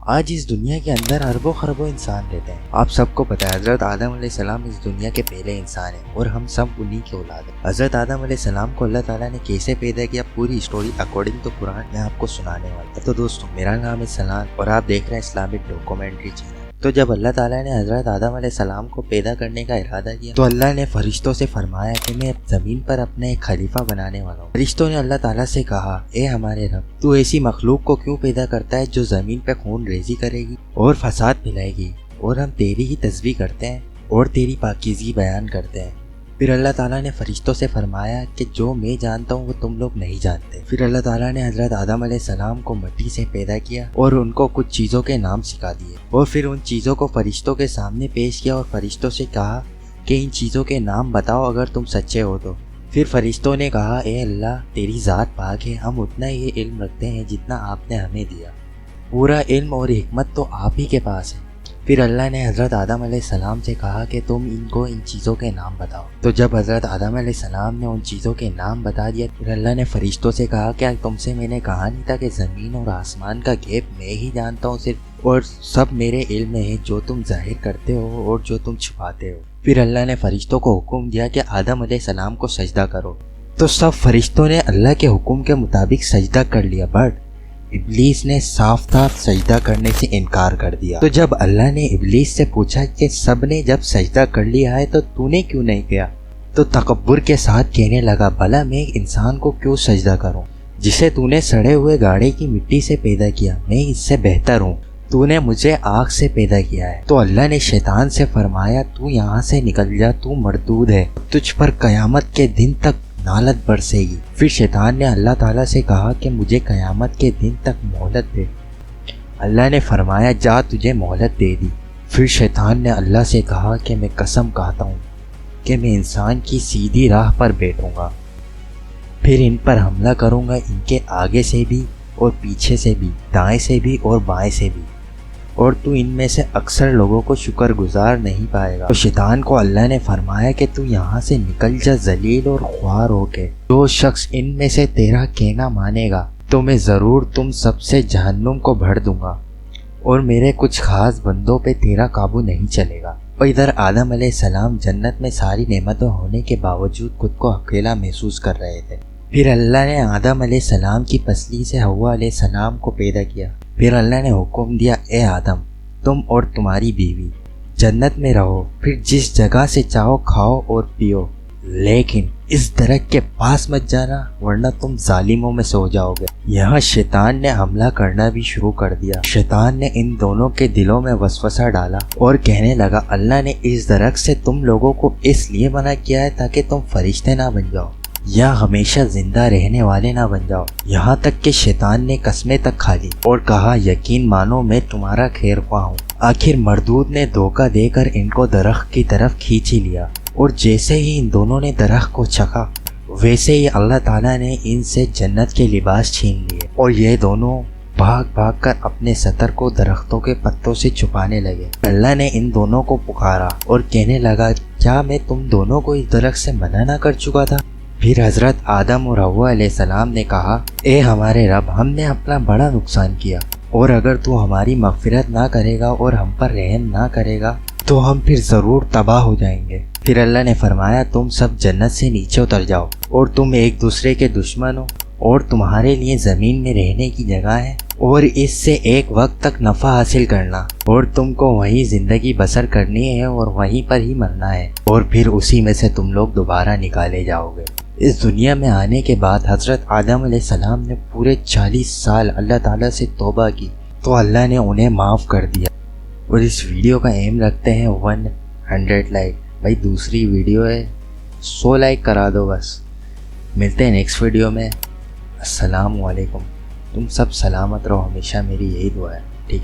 آج اس دنیا کے اندر اربوں خربوں انسان رہتے ہیں۔ آپ سب کو پتہ ہے حضرت آدم علیہ السلام اس دنیا کے پہلے انسان ہیں اور ہم سب انہی کے اولاد ہیں۔ حضرت آدم علیہ السلام کو اللہ تعالیٰ نے کیسے پیدا کیا، پوری اسٹوری اکارڈنگ ٹو قرآن میں آپ کو سنانے والا ہوں۔ تو دوستوں، میرا نام ہے سلام اور آپ دیکھ رہے ہیں اسلامک ڈاکومنٹری چینل۔ تو جب اللہ تعالیٰ نے حضرت آدم علیہ السلام کو پیدا کرنے کا ارادہ کیا تو اللہ نے فرشتوں سے فرمایا کہ میں زمین پر اپنا ایک خلیفہ بنانے والا ہوں۔ فرشتوں نے اللہ تعالیٰ سے کہا، اے ہمارے رب، تو ایسی مخلوق کو کیوں پیدا کرتا ہے جو زمین پہ خون ریزی کرے گی اور فساد پھیلائے گی، اور ہم تیری ہی تسبیح کرتے ہیں اور تیری پاکیزگی بیان کرتے ہیں۔ پھر اللہ تعالیٰ نے فرشتوں سے فرمایا کہ جو میں جانتا ہوں وہ تم لوگ نہیں جانتے۔ پھر اللہ تعالیٰ نے حضرت آدم علیہ السلام کو مٹی سے پیدا کیا اور ان کو کچھ چیزوں کے نام سکھا دیے، اور پھر ان چیزوں کو فرشتوں کے سامنے پیش کیا اور فرشتوں سے کہا کہ ان چیزوں کے نام بتاؤ اگر تم سچے ہو تو۔ پھر فرشتوں نے کہا، اے اللہ، تیری ذات پاک ہے، ہم اتنا ہی علم رکھتے ہیں جتنا آپ نے ہمیں دیا، پورا علم اور حکمت تو آپ ہی کے پاس ہے۔ پھر اللہ نے حضرت آدم علیہ السلام سے کہا کہ تم ان کو ان چیزوں کے نام بتاؤ۔ تو جب حضرت آدم علیہ السلام نے ان چیزوں کے نام بتا دیا، پھر اللہ نے فرشتوں سے کہا، کیا تم سے میں نے کہا نہیں تھا کہ زمین اور آسمان کا گیپ میں ہی جانتا ہوں صرف، اور سب میرے علم میں ہے، جو تم ظاہر کرتے ہو اور جو تم چھپاتے ہو۔ پھر اللہ نے فرشتوں کو حکم دیا کہ آدم علیہ السلام کو سجدہ کرو، تو سب فرشتوں نے اللہ کے حکم کے مطابق سجدہ کر لیا، بٹ ابلیس نے صاف صاف سجدہ کرنے سے انکار کر دیا۔ تو جب اللہ نے ابلیس سے پوچھا کہ سب نے جب سجدہ کر لیا ہے تو تو نے کیوں نہیں کیا، تو تکبر کے ساتھ کہنے لگا، بھلا میں ایک انسان کو کیوں سجدہ کروں جسے تو نے سڑے ہوئے گاڑے کی مٹی سے پیدا کیا، میں اس سے بہتر ہوں، تو نے مجھے آگ سے پیدا کیا ہے۔ تو اللہ نے شیطان سے فرمایا، تو یہاں سے نکل جا، تو مردود ہے، تجھ پر قیامت کے دن تک نالت برسے گی۔ پھر شیطان نے اللہ تعالیٰ سے کہا کہ مجھے قیامت کے دن تک مہلت دے۔ اللہ نے فرمایا، جا، تجھے مہلت دے دی۔ پھر شیطان نے اللہ سے کہا کہ میں قسم کھاتا ہوں کہ میں انسان کی سیدھی راہ پر بیٹھوں گا، پھر ان پر حملہ کروں گا، ان کے آگے سے بھی اور پیچھے سے بھی، دائیں سے بھی اور بائیں سے بھی، اور تو ان میں سے اکثر لوگوں کو شکر گزار نہیں پائے گا۔ تو شیطان کو اللہ نے فرمایا کہ تو یہاں سے نکل جا ذلیل اور خوار ہو کے، جو شخص ان میں سے تیرا کہنا مانے گا تو میں ضرور تم سب سے جہنم کو بھر دوں گا، اور میرے کچھ خاص بندوں پہ تیرا قابو نہیں چلے گا۔ اور ادھر آدم علیہ السلام جنت میں ساری نعمتوں ہونے کے باوجود خود کو اکیلا محسوس کر رہے تھے۔ پھر اللہ نے آدم علیہ السلام کی پسلی سے حوا علیہ السلام کو پیدا کیا۔ پھر اللہ نے حکم دیا، اے آدم، تم اور تمہاری بیوی جنت میں رہو، پھر جس جگہ سے چاہو کھاؤ اور پیو، لیکن اس درخت کے پاس مت جانا ورنہ تم ظالموں میں سو جاؤ گے۔ یہاں شیطان نے حملہ کرنا بھی شروع کر دیا۔ شیطان نے ان دونوں کے دلوں میں وسوسہ ڈالا اور کہنے لگا، اللہ نے اس درخت سے تم لوگوں کو اس لیے منع کیا ہے تاکہ تم فرشتے نہ بن جاؤ یا ہمیشہ زندہ رہنے والے نہ بن جاؤ۔ یہاں تک کہ شیطان نے قسمیں تک کھا لی اور کہا، یقین مانو میں تمہارا خیر خواہ ہوں۔ آخر مردود نے دھوکہ دے کر ان کو درخت کی طرف کھینچ ہی لیا، اور جیسے ہی ان دونوں نے درخت کو چکھا ویسے ہی اللہ تعالیٰ نے ان سے جنت کے لباس چھین لیے، اور یہ دونوں بھاگ بھاگ کر اپنے سطر کو درختوں کے پتوں سے چھپانے لگے۔ اللہ نے ان دونوں کو پکارا اور کہنے لگا، کیا میں تم دونوں کو اس درخت سے منع نہ کر چکا تھا؟ پھر حضرت آدم اور حوا علیہ السلام نے کہا، اے ہمارے رب، ہم نے اپنا بڑا نقصان کیا، اور اگر تو ہماری مغفرت نہ کرے گا اور ہم پر رحم نہ کرے گا تو ہم پھر ضرور تباہ ہو جائیں گے۔ پھر اللہ نے فرمایا، تم سب جنت سے نیچے اتر جاؤ، اور تم ایک دوسرے کے دشمن ہو، اور تمہارے لیے زمین میں رہنے کی جگہ ہے، اور اس سے ایک وقت تک نفع حاصل کرنا، اور تم کو وہیں زندگی بسر کرنی ہے اور وہیں پر ہی مرنا ہے، اور پھر اسی میں سے تم لوگ دوبارہ نکالے جاؤ گے۔ اس دنیا میں آنے کے بعد حضرت آدم علیہ السلام نے پورے 40 سال اللہ تعالیٰ سے توبہ کی، تو اللہ نے انہیں معاف کر دیا، اور اس ویڈیو کا ایم رکھتے ہیں 100 لائک۔ بھائی دوسری ویڈیو ہے 100 لائک کرا دو بس۔ ملتے ہیں نیکسٹ ویڈیو میں۔ السلام علیکم، تم سب سلامت رہو، ہمیشہ میری یہی دعا ہے۔